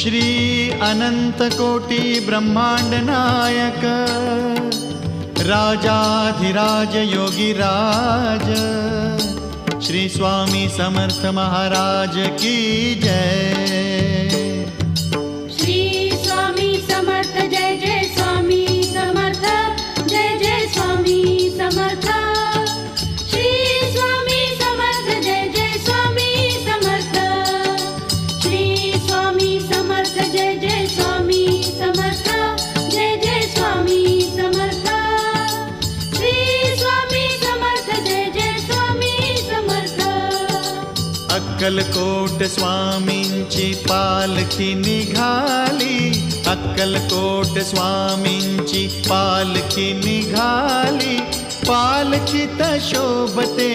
श्री अनंत कोटी ब्रह्मांड नायक राजाधिराज योगीराज श्री स्वामी समर्थ महाराज की जय। श्री स्वामी समर्थ जय जय स्वामी समर्थ जय जय स्वामी समर्थ। श्री स्वामी समर्थ जय जय स्वामी समर्थ। श्री स्वामी समर्थ जय जय स्वामी समर्थ जय जय स्वामी समर्थ। श्री स्वामी समर्थ जय जय स्वामी समर्थ। अक्कलकोट स्वामींची पालखी निघाली, अक्कलकोट स्वामींची पालखी निघाली, पालखीत शोभते